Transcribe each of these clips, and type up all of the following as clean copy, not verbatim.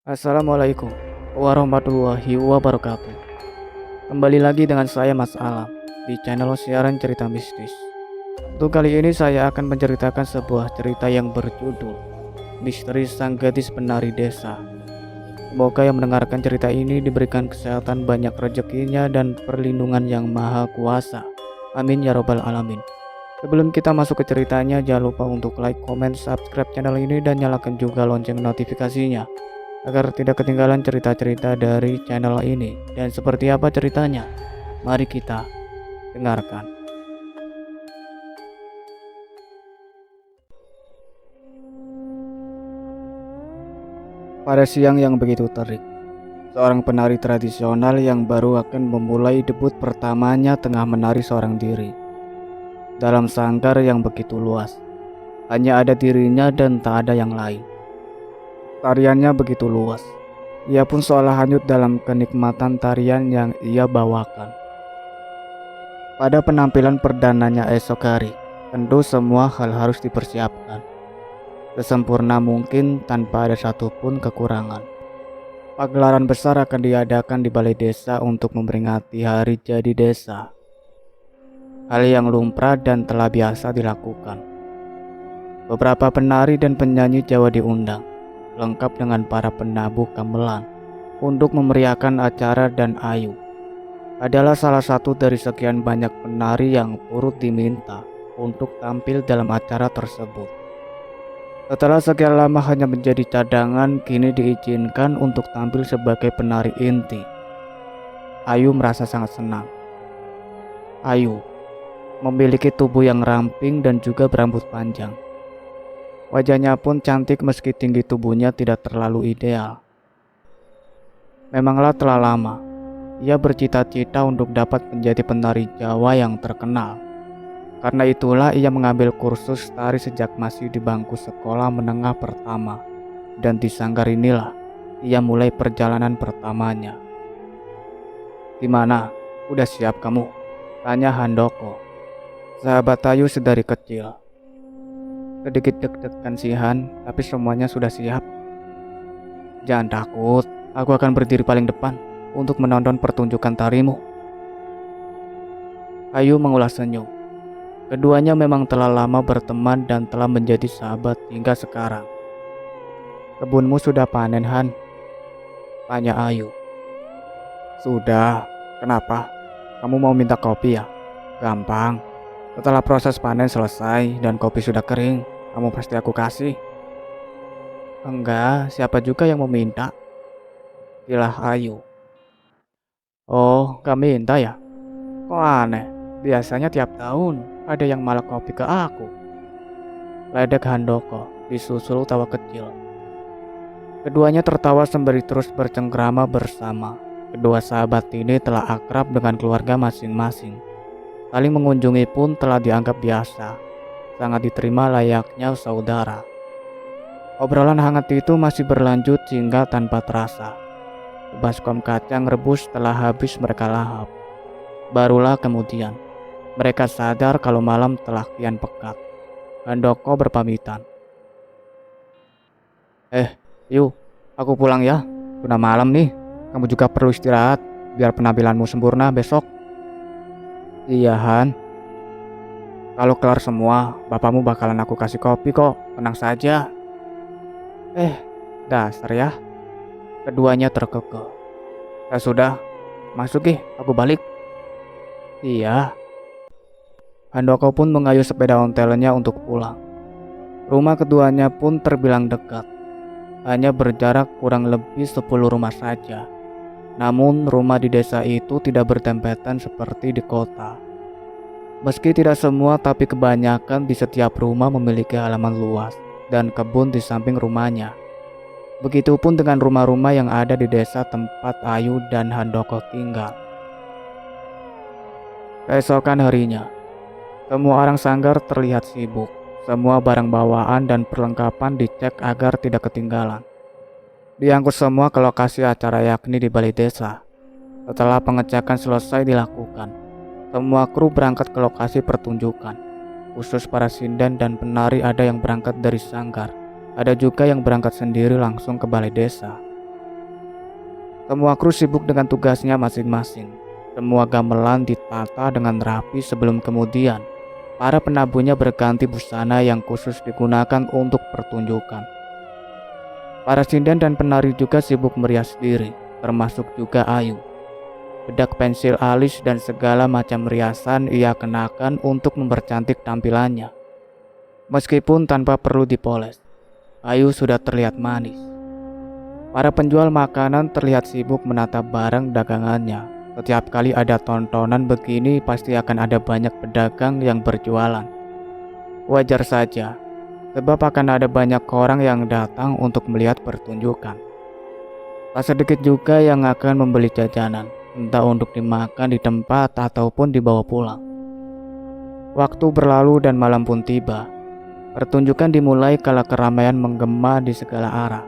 Assalamualaikum warahmatullahi wabarakatuh. Kembali lagi dengan saya Mas Alam di channel siaran cerita mistis. Untuk kali ini saya akan menceritakan sebuah cerita yang berjudul Misteri Sang Gadis Penari Desa. Semoga yang mendengarkan cerita ini diberikan kesehatan, banyak rezekinya, dan perlindungan yang maha kuasa. Amin ya robbal alamin. Sebelum kita masuk ke ceritanya, jangan lupa untuk like, comment, subscribe channel ini, dan nyalakan juga lonceng notifikasinya agar tidak ketinggalan cerita-cerita dari channel ini. Dan seperti apa ceritanya? Mari kita dengarkan. Pada siang yang begitu terik, seorang penari tradisional yang baru akan memulai debut pertamanya tengah menari seorang diri dalam sanggar yang begitu luas. Hanya ada dirinya dan tak ada yang lain. Tariannya begitu luas. Ia pun seolah hanyut dalam kenikmatan tarian yang ia bawakan. Pada penampilan perdananya esok hari, tentu semua hal harus dipersiapkan sesempurna mungkin tanpa ada satupun kekurangan. Pagelaran besar akan diadakan di balai desa untuk memperingati hari jadi desa. Hal yang lumrah dan telah biasa dilakukan. Beberapa penari dan penyanyi Jawa diundang, lengkap dengan para penabuh gamelan, untuk memeriahkan acara, dan Ayu adalah salah satu dari sekian banyak penari yang turut diminta untuk tampil dalam acara tersebut. Setelah sekian lama hanya menjadi cadangan, kini diizinkan untuk tampil sebagai penari inti. Ayu merasa sangat senang. Ayu memiliki tubuh yang ramping dan juga berambut panjang. Wajahnya pun cantik meski tinggi tubuhnya tidak terlalu ideal. Memanglah telah lama ia bercita-cita untuk dapat menjadi penari Jawa yang terkenal. Karena itulah ia mengambil kursus tari sejak masih di bangku sekolah menengah pertama. Dan di sanggar inilah ia mulai perjalanan pertamanya. "Gimana? Udah siap kamu?" tanya Handoko, sahabat Ayu sedari kecil. Sedikit deg-degan Sihan, tapi semuanya sudah siap. "Jangan takut, aku akan berdiri paling depan untuk menonton pertunjukan tarimu." Ayu mengulas senyum. Keduanya memang telah lama berteman dan telah menjadi sahabat hingga sekarang. "Kebunmu sudah panen, Han?" tanya Ayu. "Sudah. Kenapa? Kamu mau minta kopi ya? Gampang. Setelah proses panen selesai dan kopi sudah kering, kamu pasti aku kasih." "Enggak, siapa juga yang mau minta?" tilah Ayu. "Oh, gak minta ya? Kok aneh? Biasanya tiap tahun ada yang malah kopi ke aku," ledek Handoko disusul tawa kecil. Keduanya tertawa sembari terus bercengkrama bersama. Kedua sahabat ini telah akrab dengan keluarga masing-masing. Saling mengunjungi pun telah dianggap biasa, sangat diterima layaknya saudara. Obrolan hangat itu masih berlanjut hingga tanpa terasa baskom kacang rebus telah habis mereka lahap. Barulah kemudian mereka sadar kalau malam telah kian pekat. Handoko berpamitan. Yuk, aku pulang ya. Sudah malam nih. Kamu juga perlu istirahat biar penampilanmu sempurna besok." "Iya, Han. Kalau kelar semua, bapakmu bakalan aku kasih kopi kok. Tenang saja." Dasar ya." Keduanya terkekeh. "Ya sudah, masuk aku balik." "Iya." Handoko pun mengayuh sepeda ontelnya untuk pulang. Rumah keduanya pun terbilang dekat. Hanya berjarak kurang lebih 10 rumah saja. Namun rumah di desa itu tidak berdempetan seperti di kota. Meski tidak semua, tapi kebanyakan di setiap rumah memiliki halaman luas dan kebun di samping rumahnya. Begitupun dengan rumah-rumah yang ada di desa tempat Ayu dan Handoko tinggal. Keesokan harinya, semua orang sanggar terlihat sibuk. Semua barang bawaan dan perlengkapan dicek agar tidak ketinggalan. Diangkut semua ke lokasi acara, yakni di balai desa. Setelah pengecekan selesai dilakukan, semua kru berangkat ke lokasi pertunjukan. Khusus para sinden dan penari ada yang berangkat dari sanggar. Ada juga yang berangkat sendiri langsung ke balai desa. Semua kru sibuk dengan tugasnya masing-masing. Semua gamelan ditata dengan rapi sebelum kemudian para penabuhnya berganti busana yang khusus digunakan untuk pertunjukan. Para sinden dan penari juga sibuk merias diri, termasuk juga Ayu. Bedak, pensil alis, dan segala macam riasan ia kenakan untuk mempercantik tampilannya. Meskipun tanpa perlu dipoles, Ayu sudah terlihat manis. Para penjual makanan terlihat sibuk menata barang dagangannya. Setiap kali ada tontonan begini pasti akan ada banyak pedagang yang berjualan. Wajar saja, sebab akan ada banyak orang yang datang untuk melihat pertunjukan. Tak sedikit juga yang akan membeli jajanan, entah untuk dimakan di tempat ataupun dibawa pulang. Waktu berlalu dan malam pun tiba. Pertunjukan dimulai kala keramaian menggema di segala arah.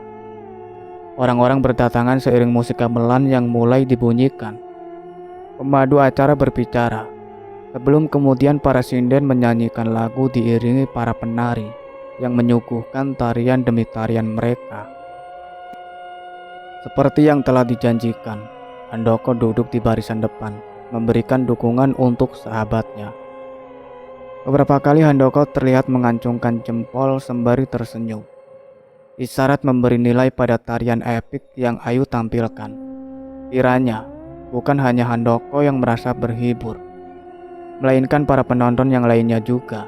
Orang-orang berdatangan seiring musik gamelan yang mulai dibunyikan. Pemadu acara berbicara, sebelum kemudian para sinden menyanyikan lagu diiringi para penari yang menyuguhkan tarian demi tarian mereka. Seperti yang telah dijanjikan, Handoko duduk di barisan depan, memberikan dukungan untuk sahabatnya. Beberapa kali Handoko terlihat mengacungkan jempol sembari tersenyum. Isyarat memberi nilai pada tarian epik yang Ayu tampilkan. Kiranya bukan hanya Handoko yang merasa berhibur, melainkan para penonton yang lainnya juga.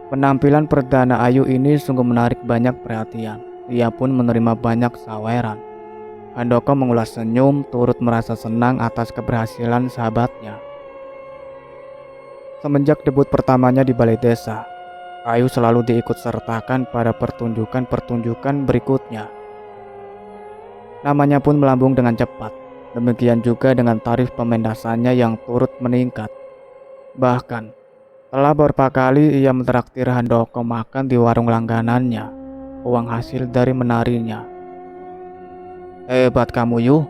Penampilan perdana Ayu ini sungguh menarik banyak perhatian. Ia pun menerima banyak saweran. Handoko mengulas senyum, turut merasa senang atas keberhasilan sahabatnya. Semenjak debut pertamanya di balai desa, Ayu selalu diikut sertakan pada pertunjukan-pertunjukan berikutnya. Namanya pun melambung dengan cepat. Demikian juga dengan tarif pementasannya yang turut meningkat. Bahkan, telah beberapa kali ia mentraktir Handoko makan di warung langganannya, uang hasil dari menarinya. "Hebat kamu, Yu,"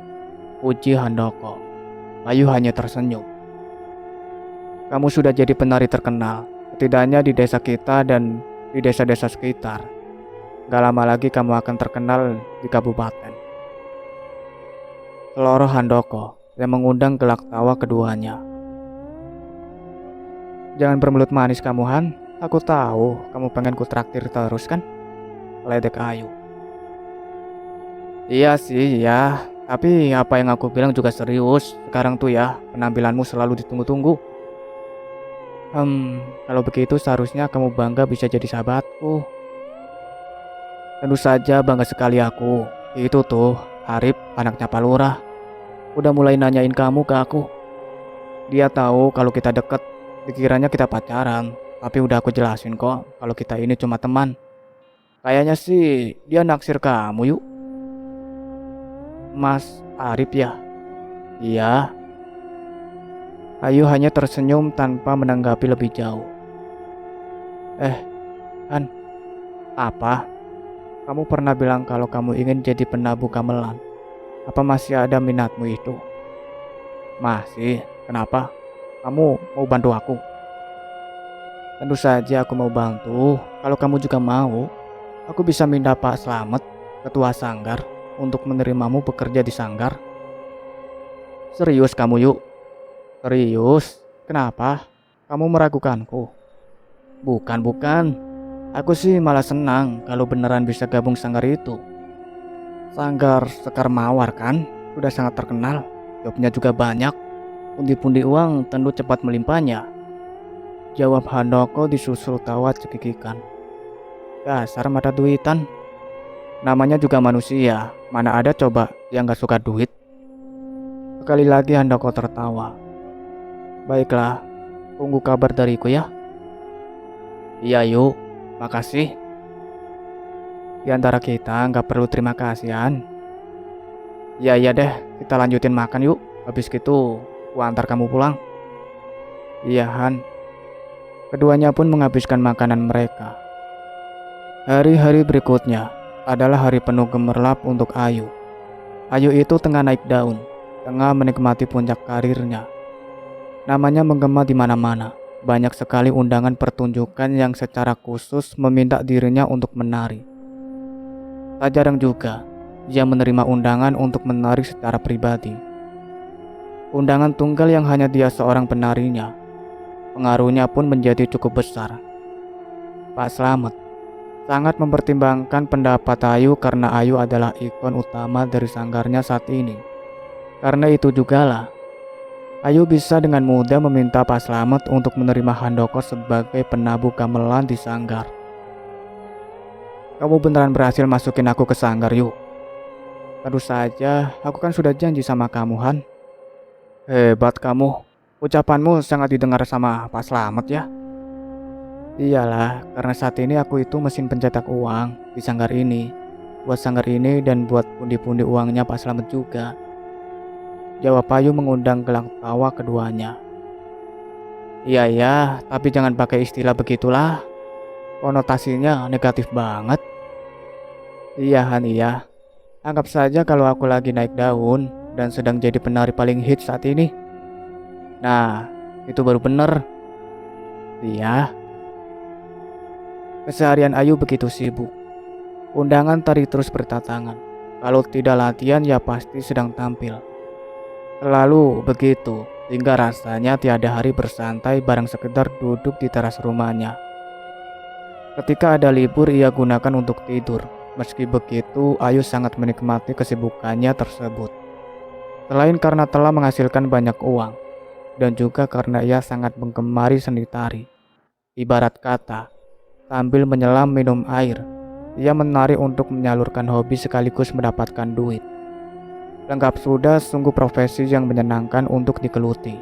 puji Handoko. Ayu hanya tersenyum. "Kamu sudah jadi penari terkenal, setidaknya di desa kita dan di desa-desa sekitar. Gak lama lagi kamu akan terkenal di kabupaten." Seloroh Handoko yang mengundang gelak tawa keduanya. "Jangan bermulut manis kamu, Han. Aku tahu kamu pengen ku traktir terus kan?" ledek Ayu. "Iya sih, ya. Tapi apa yang aku bilang juga serius. Sekarang tuh ya, penampilanmu selalu ditunggu-tunggu. Kalau begitu seharusnya kamu bangga bisa jadi sahabatku." "Tentu saja bangga sekali aku. Itu tuh, Arif, anaknya Pak Lurah, udah mulai nanyain kamu ke aku. Dia tahu kalau kita deket, dikiranya kita pacaran. Tapi udah aku jelasin kok kalau kita ini cuma teman. Kayaknya sih dia naksir kamu, Yuk." "Mas Arif ya?" "Iya." Ayu hanya tersenyum tanpa menanggapi lebih jauh. Han, apa? Kamu pernah bilang kalau kamu ingin jadi penabuh gamelan. Apa masih ada minatmu itu?" "Masih. Kenapa? Kamu mau bantu aku?" "Tentu saja aku mau bantu. Kalau kamu juga mau, aku bisa minta Pak Slamet, ketua sanggar, untuk menerimamu bekerja di sanggar." "Serius kamu, Yuk?" "Serius? Kenapa? Kamu meragukanku?" Bukan. Aku sih malah senang kalau beneran bisa gabung sanggar itu. Sanggar Sekar Mawar kan, sudah sangat terkenal. Jobnya juga banyak. Pundi-pundi uang tentu cepat melimpahnya," jawab Handoko disusul tawa cekikikan. "Dasar mata duitan. Namanya juga manusia. Mana ada coba yang gak suka duit." Sekali lagi Handoko tertawa. "Baiklah, tunggu kabar dariku ya." "Iya, Yuk. Makasih. Di antara kita nggak perlu terima kasih, Han." Iya deh, kita lanjutin makan yuk. Habis gitu, gua antar kamu pulang." "Iya, Han." Keduanya pun menghabiskan makanan mereka. Hari-hari berikutnya adalah hari penuh gemerlap untuk Ayu. Ayu itu tengah naik daun, tengah menikmati puncak karirnya. Namanya menggema di mana-mana. Banyak sekali undangan pertunjukan yang secara khusus meminta dirinya untuk menari. Tak jarang juga Ia menerima undangan untuk menari secara pribadi. Undangan tunggal yang hanya dia seorang penarinya. Pengaruhnya pun menjadi cukup besar. Pak Slamet sangat mempertimbangkan pendapat Ayu karena Ayu adalah ikon utama dari sanggarnya saat ini. Karena itu jugalah Ayu bisa dengan mudah meminta Pak Slamet untuk menerima Handoko sebagai penabuh gamelan di sanggar. Kamu beneran berhasil masukin aku ke sanggar, Yu? Tentu saja, aku kan sudah janji sama kamu, Han. Hebat kamu. Ucapanmu sangat didengar sama Pak Slamet ya. Iyalah, karena saat ini aku itu mesin pencetak uang di sanggar ini. Buat sanggar ini dan buat pundi-pundi uangnya Pak Slamet juga. Jawab Ayu mengundang gelak tawa keduanya. Iya, tapi jangan pakai istilah begitulah. Konotasinya negatif banget. Iya, Han, iya. Anggap saja kalau aku lagi naik daun dan sedang jadi penari paling hits saat ini. Nah, itu baru bener. Iya. Keseharian Ayu begitu sibuk. Undangan tari terus berdatangan. Kalau tidak latihan ya pasti sedang tampil. Selalu begitu, hingga rasanya tiada hari bersantai bareng sekedar duduk di teras rumahnya. Ketika ada libur ia gunakan untuk tidur. Meski begitu, Ayu sangat menikmati kesibukannya tersebut. Selain karena telah menghasilkan banyak uang, dan juga karena ia sangat menggemari seni tari. Ibarat kata, sambil menyelam minum air, ia menari untuk menyalurkan hobi sekaligus mendapatkan duit. Lengkap sudah, sungguh profesi yang menyenangkan untuk digeluti.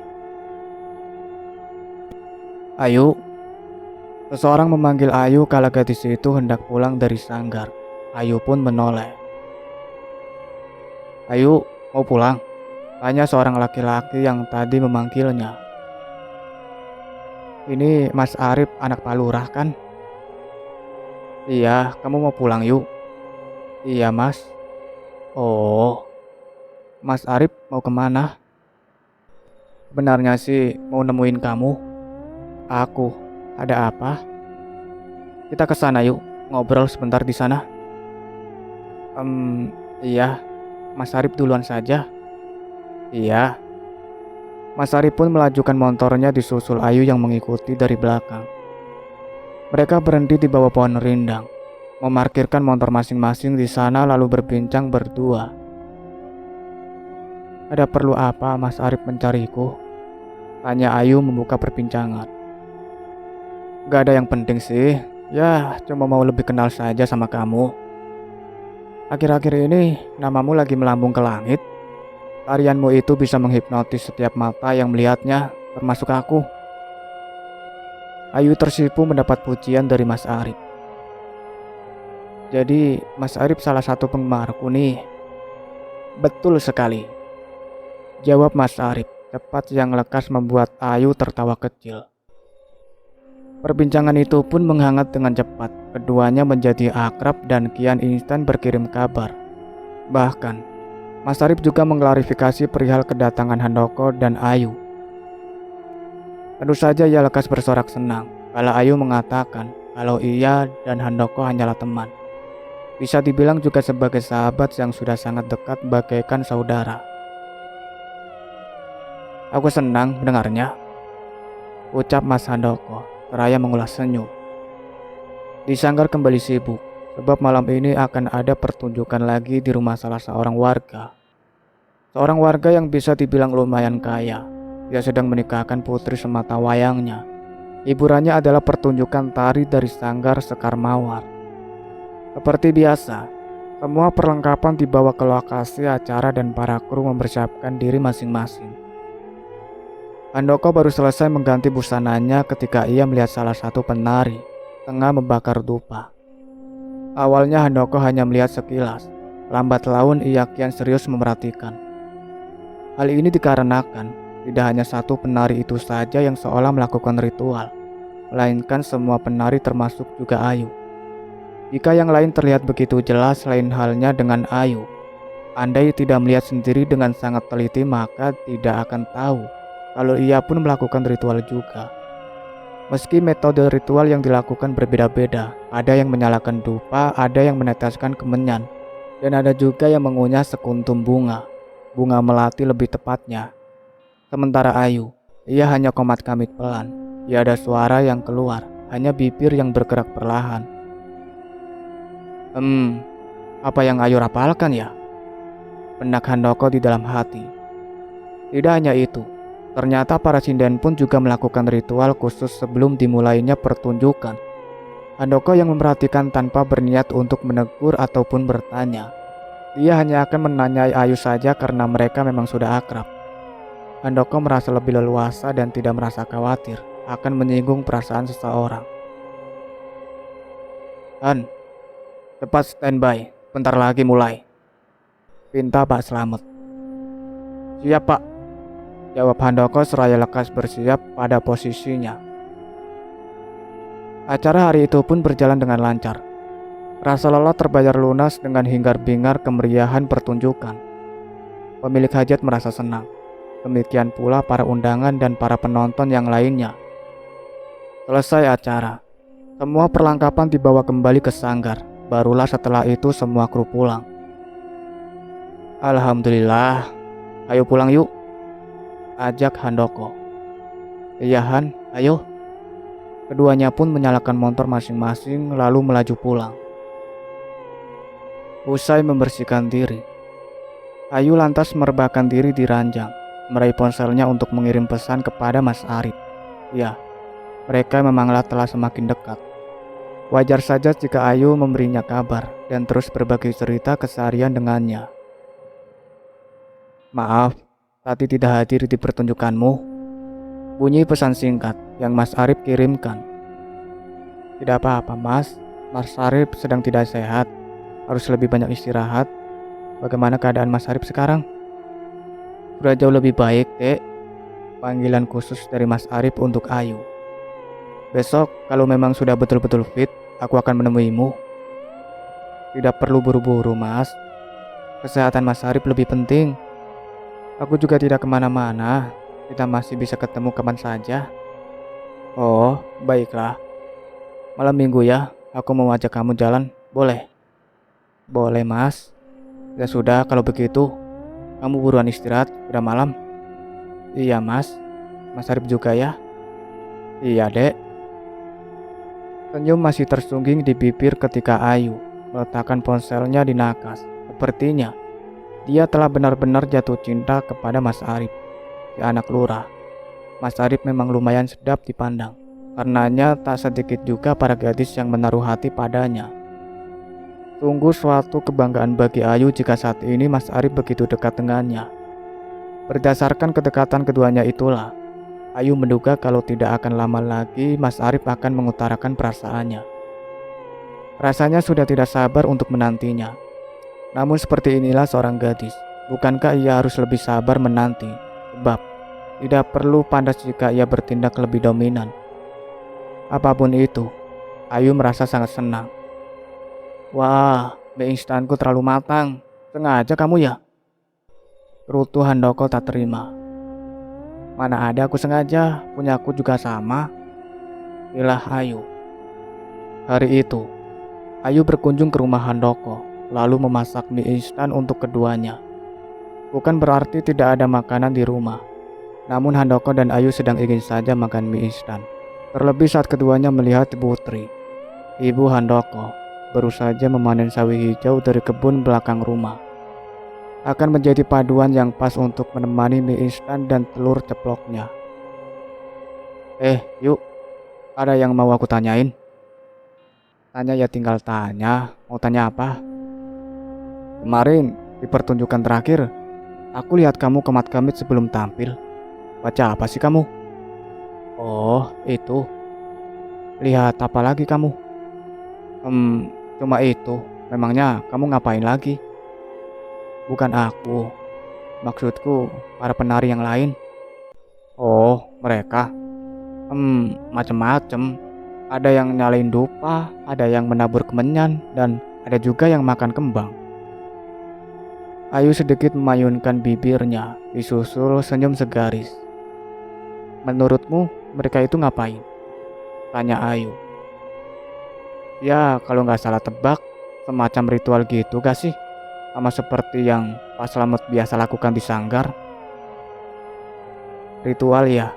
Ayu. Seseorang memanggil Ayu kala gadis itu hendak pulang dari sanggar. Ayu pun menoleh. Ayu, mau pulang? Tanya seorang laki-laki yang tadi memanggilnya. Ini Mas Arif anak Pak Lurah kan? Iya, kamu mau pulang yuk? Iya mas. Oh, Mas Arif mau kemana? Sebenarnya sih mau nemuin kamu. Aku, ada apa? Kita ke sana yuk, ngobrol sebentar di sana. Iya, Mas Arif duluan saja. Iya. Mas Arif pun melajukan motornya disusul Ayu yang mengikuti dari belakang. Mereka berhenti di bawah pohon rindang, memarkirkan motor masing-masing di sana lalu berbincang berdua. Ada perlu apa Mas Arif mencariku? Tanya Ayu membuka perbincangan. Gak ada yang penting sih, ya cuma mau lebih kenal saja sama kamu. Akhir-akhir ini namamu lagi melambung ke langit. Tarianmu itu bisa menghipnotis setiap mata yang melihatnya, termasuk aku. Ayu tersipu mendapat pujian dari Mas Arif. Jadi Mas Arif salah satu penggemarku nih. Betul sekali, jawab Mas Arif, cepat yang lekas membuat Ayu tertawa kecil. Perbincangan itu pun menghangat dengan cepat. Keduanya menjadi akrab dan kian instan berkirim kabar. Bahkan, Mas Arif juga mengklarifikasi perihal kedatangan Handoko dan Ayu. Tentu saja ia lekas bersorak senang kala Ayu mengatakan kalau ia dan Handoko hanyalah teman. Bisa dibilang juga sebagai sahabat yang sudah sangat dekat bagaikan saudara. Aku senang mendengarnya, ucap Mas Handoko seraya mengulas senyum. Di sanggar kembali sibuk, sebab malam ini akan ada pertunjukan lagi di rumah salah seorang warga. Seorang warga yang bisa dibilang lumayan kaya. Dia sedang menikahkan putri semata wayangnya. Hiburannya adalah pertunjukan tari dari sanggar Sekar Mawar. Seperti biasa, semua perlengkapan dibawa ke lokasi acara dan para kru mempersiapkan diri masing-masing. Handoko baru selesai mengganti busananya ketika ia melihat salah satu penari tengah membakar dupa. Awalnya Handoko hanya melihat sekilas, lambat laun ia kian serius memerhatikan. Hal ini dikarenakan tidak hanya satu penari itu saja yang seolah melakukan ritual, melainkan semua penari termasuk juga Ayu. Jika yang lain terlihat begitu jelas, lain halnya dengan Ayu. Andai tidak melihat sendiri dengan sangat teliti maka tidak akan tahu kalau ia pun melakukan ritual juga. Meski metode ritual yang dilakukan berbeda-beda, ada yang menyalakan dupa, ada yang meneteskan kemenyan, Dan ada juga yang mengunyah sekuntum bunga melati lebih tepatnya. Sementara Ayu, ia hanya komat kamit pelan. Ia ada suara yang keluar, hanya bibir yang bergerak perlahan. Apa yang Ayu rapalkan ya? Benak Handoko di dalam hati. Tidak hanya itu, ternyata para sinden pun juga melakukan ritual khusus sebelum dimulainya pertunjukan. Handoko yang memperhatikan tanpa berniat untuk menegur ataupun bertanya. Dia hanya akan menanyai Ayu saja karena mereka memang sudah akrab. Handoko merasa lebih leluasa dan tidak merasa khawatir akan menyinggung perasaan seseorang. Han, cepat standby, bentar lagi mulai, pinta Pak Slamet. Siap Pak, jawab Handoko seraya lekas bersiap pada posisinya. Acara hari itu pun berjalan dengan lancar. Rasa lelah terbayar lunas dengan hingar-bingar kemeriahan pertunjukan. Pemilik hajat merasa senang. Demikian pula para undangan dan para penonton yang lainnya. Selesai acara, semua perlengkapan dibawa kembali ke sanggar. Barulah setelah itu semua kru pulang. Alhamdulillah, ayo pulang yuk, ajak Handoko. Iya Han, ayo. Keduanya pun menyalakan motor masing-masing lalu melaju pulang. Usai membersihkan diri, Ayu lantas merebahkan diri di ranjang, meraih ponselnya untuk mengirim pesan kepada Mas Arif. Ya, mereka memanglah telah semakin dekat. Wajar saja jika Ayu memberinya kabar dan terus berbagi cerita keseharian dengannya. Maaf, tadi tidak hadir di pertunjukanmu. Bunyi pesan singkat yang Mas Arif kirimkan. Tidak apa-apa Mas Arif sedang tidak sehat. Harus lebih banyak istirahat. Bagaimana keadaan Mas Arif sekarang? Sudah jauh lebih baik, Dek. Panggilan khusus dari Mas Arif untuk Ayu. Besok kalau memang sudah betul-betul fit, aku akan menemuimu. Tidak perlu buru-buru, Mas. Kesehatan Mas Arif lebih penting. Aku juga tidak kemana-mana. Kita masih bisa ketemu kapan saja. Oh, baiklah. Malam minggu ya, aku mau ajak kamu jalan, boleh? Boleh Mas. Ya sudah kalau begitu, kamu buruan istirahat, udah malam. Iya Mas. Mas Arif juga ya. Iya Dek. Senyum masih tersungging di bibir ketika Ayu meletakkan ponselnya di nakas. Sepertinya dia telah benar-benar jatuh cinta kepada Mas Arif, si anak lurah. Mas Arif memang lumayan sedap dipandang. Karenanya tak sedikit juga para gadis yang menaruh hati padanya. Sungguh suatu kebanggaan bagi Ayu jika saat ini Mas Arif begitu dekat dengannya. Berdasarkan kedekatan keduanya itulah, Ayu menduga kalau tidak akan lama lagi Mas Arif akan mengutarakan perasaannya. Rasanya sudah tidak sabar untuk menantinya. Namun seperti inilah seorang gadis. Bukankah ia harus lebih sabar menanti? Sebab tidak perlu pandas jika ia bertindak lebih dominan. Apapun itu, Ayu merasa sangat senang. Wah, mie instanku terlalu matang. Sengaja kamu ya? Rutu Handoko tak terima. Mana ada aku sengaja, punya aku juga sama. Ilah Ayu. Hari itu, Ayu berkunjung ke rumah Handoko, lalu memasak mie instan untuk keduanya. Bukan berarti tidak ada makanan di rumah. Namun Handoko dan Ayu sedang ingin saja makan mie instan. Terlebih saat keduanya melihat Putri, ibu Handoko, baru saja memanen sawi hijau dari kebun belakang rumah. Akan menjadi paduan yang pas untuk menemani mie instan dan telur ceploknya. Yuk, ada yang mau aku tanyain? Tanya ya tinggal tanya, mau tanya apa? Kemarin, di pertunjukan terakhir, aku lihat kamu kemat-kamit sebelum tampil. Baca apa sih kamu? Oh, itu. Lihat apa lagi kamu? Cuma itu. Memangnya kamu ngapain lagi? Bukan aku. Maksudku para penari yang lain. Oh, mereka. Macem-macem. Ada yang nyalain dupa, ada yang menabur kemenyan, dan ada juga yang makan kembang. Ayu sedikit memayunkan bibirnya, disusul senyum segaris. Menurutmu mereka itu ngapain? Tanya Ayu. Ya, kalau nggak salah tebak, semacam ritual gitu gak sih? sama seperti yang Pak Slamet biasa lakukan di sanggar? Ritual ya?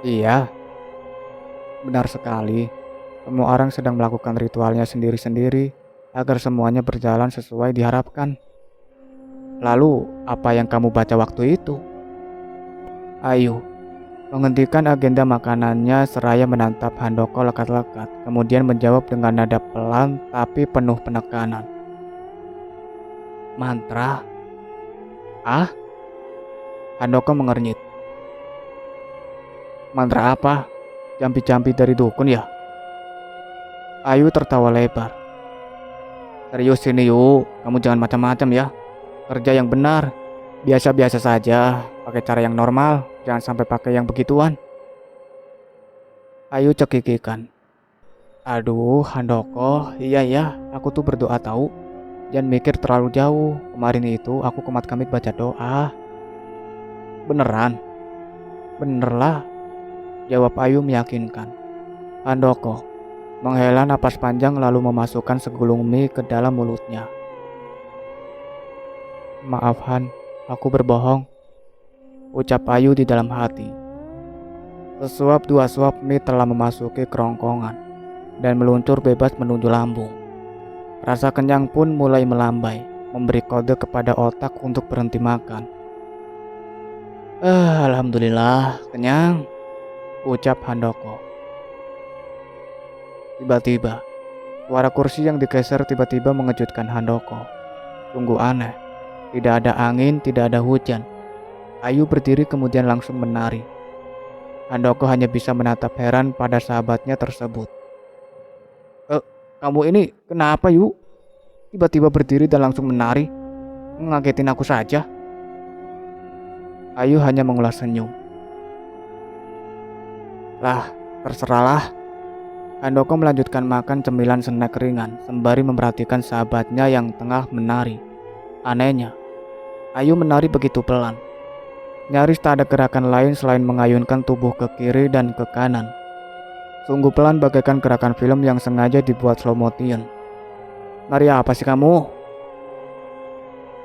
Iya, benar sekali. Semua orang sedang melakukan ritualnya sendiri-sendiri agar semuanya berjalan sesuai diharapkan. Lalu, apa yang kamu baca waktu itu? Ayu menghentikan agenda makanannya seraya menatap Handoko lekat-lekat, kemudian menjawab dengan nada pelan tapi penuh penekanan. Mantra? Ah? Handoko mengernyit. Mantra apa? Jampi-jampi dari dukun ya? Ayu tertawa lebar. Serius ini yuk, kamu jangan macam-macam ya. Kerja yang benar. Biasa-biasa saja, pakai cara yang normal, jangan sampai pakai yang begituan. Ayu cekikikan. Aduh, Handoko, iya ya, aku tuh berdoa tahu. Jangan mikir terlalu jauh. Kemarin itu aku kemat-kamit baca doa. Beneran? Bener lah, jawab Ayu meyakinkan. Handoko menghela napas panjang lalu memasukkan segulung mie ke dalam mulutnya. Maaf Han, aku berbohong, ucap Ayu di dalam hati. Sesuap dua suap mie telah memasuki kerongkongan dan meluncur bebas menuju lambung. Rasa kenyang pun mulai melambai, memberi kode kepada otak untuk berhenti makan. Alhamdulillah, kenyang, ucap Handoko. Tiba-tiba, suara kursi yang digeser tiba-tiba mengejutkan Handoko. Sungguh aneh, tidak ada angin, tidak ada hujan. Ayu berdiri kemudian langsung menari. Handoko hanya bisa menatap heran pada sahabatnya tersebut. Kamu ini kenapa Yu? Tiba-tiba berdiri dan langsung menari. Ngagetin aku saja. Ayu hanya mengulas senyum. Lah, terserahlah. Handoko melanjutkan makan cemilan snack ringan sembari memperhatikan sahabatnya yang tengah menari. Anehnya, Ayu menari begitu pelan. Nyaris tak ada gerakan lain selain mengayunkan tubuh ke kiri dan ke kanan. Sungguh pelan bagaikan gerakan film yang sengaja dibuat slow motion. Nari apa sih kamu?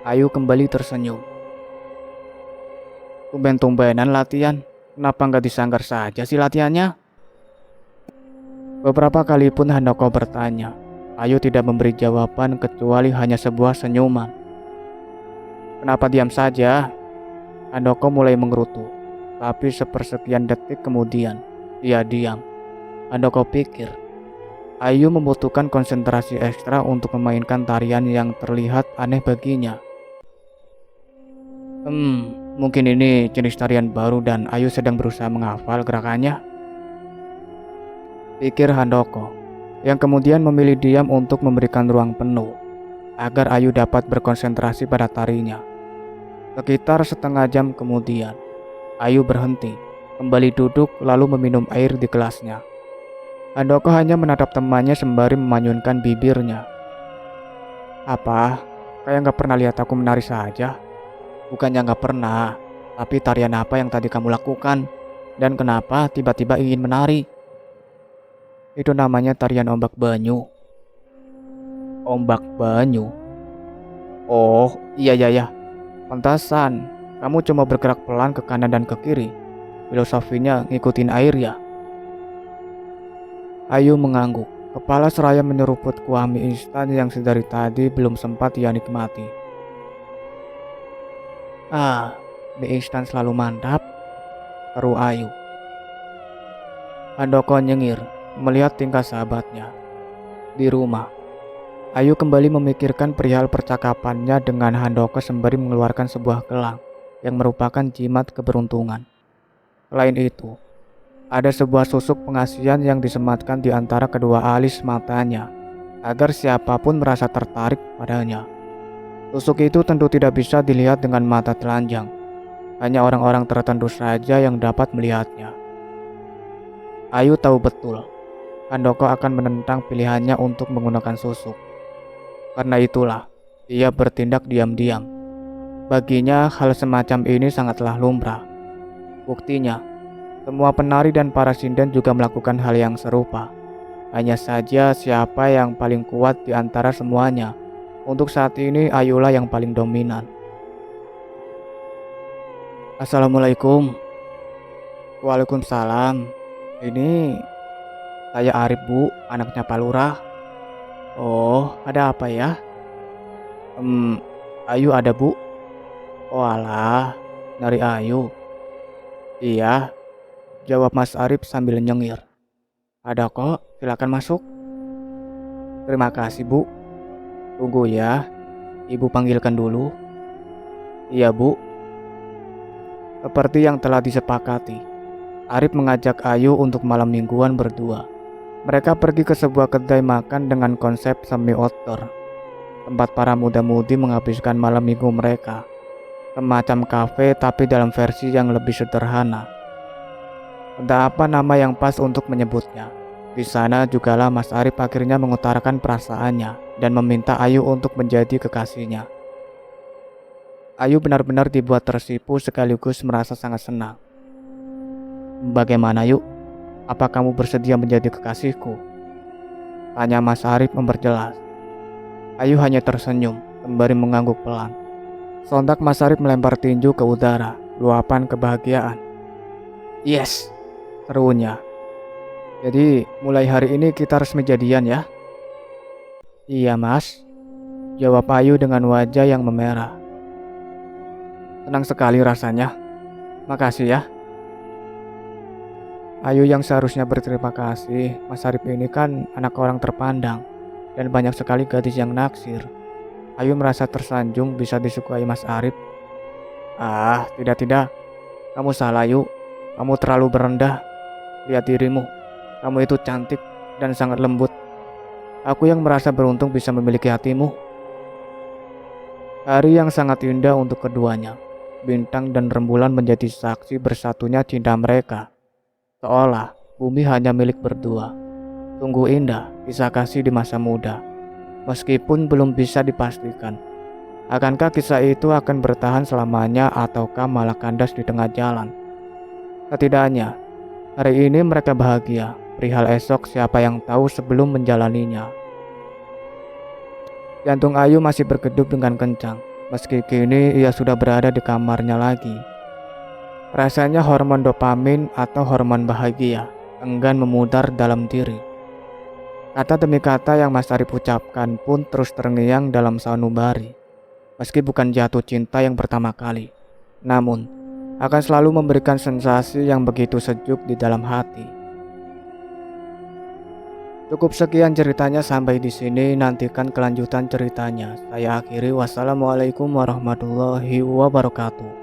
Ayu kembali tersenyum. Tumben-tumbenan latihan. Kenapa nggak disanggar saja sih latihannya? Beberapa kali pun Handoko bertanya. Ayu tidak memberi jawaban kecuali hanya sebuah senyuman. Kenapa diam saja? Handoko mulai mengerutu. Tapi sepersekian detik kemudian, dia diam. Handoko pikir, Ayu membutuhkan konsentrasi ekstra untuk memainkan tarian yang terlihat aneh baginya. Mungkin ini jenis tarian baru dan Ayu sedang berusaha menghafal gerakannya, pikir Handoko, yang kemudian memilih diam untuk memberikan ruang penuh agar Ayu dapat berkonsentrasi pada tarinya. Sekitar setengah jam kemudian, Ayu berhenti, kembali duduk lalu meminum air di gelasnya. Handoko hanya menatap temannya sembari memanyunkan bibirnya. Apa? Kayak gak pernah lihat aku menari saja? Bukannya gak pernah, tapi tarian apa yang tadi kamu lakukan? Dan kenapa tiba-tiba ingin menari? Itu namanya tarian ombak banyu. Ombak banyu? Oh, iya. Pantasan, kamu cuma bergerak pelan ke kanan dan ke kiri. Filosofinya ngikutin air ya? Ayu mengangguk, kepala seraya menyeruput kuah mie instan yang sedari tadi belum sempat ia nikmati. Mie instan selalu mantap, seru Ayu. Handoko nyengir melihat tingkah sahabatnya. Di rumah, Ayu kembali memikirkan perihal percakapannya dengan Handoko sembari mengeluarkan sebuah gelang yang merupakan jimat keberuntungan. Selain itu, ada sebuah susuk pengasihan yang disematkan di antara kedua alis matanya agar siapapun merasa tertarik padanya. Susuk itu tentu tidak bisa dilihat dengan mata telanjang. Hanya orang-orang tertentu saja yang dapat melihatnya. Ayu tahu betul Handoko akan menentang pilihannya untuk menggunakan susuk. Karena itulah ia bertindak diam-diam. Baginya hal semacam ini sangatlah lumrah. Buktinya, semua penari dan para sinden juga melakukan hal yang serupa. Hanya saja siapa yang paling kuat di antara semuanya Untuk saat ini Ayulah yang paling dominan. Assalamualaikum. Waalaikumsalam. Ini saya Arif Bu, anaknya Pak Lurah. Oh, ada apa ya? Hmm, Ayu ada Bu? Oh alah, dari Ayu. Iya, jawab Mas Arif sambil nyengir. Ada kok, silakan masuk. Terima kasih Bu. Tunggu ya, Ibu panggilkan dulu. Iya Bu. Seperti yang telah disepakati, Arif mengajak Ayu untuk malam mingguan berdua. Mereka pergi ke sebuah kedai makan dengan konsep semi outdoor, tempat para muda-mudi menghabiskan malam minggu mereka. Semacam kafe tapi dalam versi yang lebih sederhana. Entah apa nama yang pas untuk menyebutnya. Di sana jugalah Mas Arif akhirnya mengutarakan perasaannya dan meminta Ayu untuk menjadi kekasihnya. Ayu benar-benar dibuat tersipu sekaligus merasa sangat senang. Bagaimana Ayu? Apa kamu bersedia menjadi kekasihku? Tanya Mas Arif memperjelas. Ayu hanya tersenyum sembari mengangguk pelan. Sontak Mas Arif melempar tinju ke udara, luapan kebahagiaan. Yes, serunya. Jadi mulai hari ini kita resmi jadian ya? Iya Mas, jawab Ayu dengan wajah yang memerah. Senang sekali rasanya. Makasih ya. Ayu yang seharusnya berterima kasih, Mas Arif ini kan anak orang terpandang dan banyak sekali gadis yang naksir. Ayu merasa tersanjung bisa disukai Mas Arif. Ah, tidak. Kamu salah Ayu. Kamu terlalu berendah. Lihat dirimu. Kamu itu cantik dan sangat lembut. Aku yang merasa beruntung bisa memiliki hatimu. Hari yang sangat indah untuk keduanya. Bintang dan rembulan menjadi saksi bersatunya cinta mereka. Seolah bumi hanya milik berdua. Sungguh indah kisah kasih di masa muda. Meskipun belum bisa dipastikan, akankah kisah itu akan bertahan selamanya ataukah malah kandas di tengah jalan. Setidaknya, hari ini mereka bahagia. Perihal esok siapa yang tahu sebelum menjalaninya. Jantung Ayu masih bergedup dengan kencang. Meski kini ia sudah berada di kamarnya lagi. Rasanya hormon dopamin atau hormon bahagia enggan memudar dalam diri. Kata demi kata yang Mas Arif ucapkan pun terus terngiang dalam sanubari. Meski bukan jatuh cinta yang pertama kali, namun akan selalu memberikan sensasi yang begitu sejuk di dalam hati. Cukup sekian ceritanya sampai di sini. Nantikan kelanjutan ceritanya. Saya akhiri. Wassalamualaikum warahmatullahi wabarakatuh.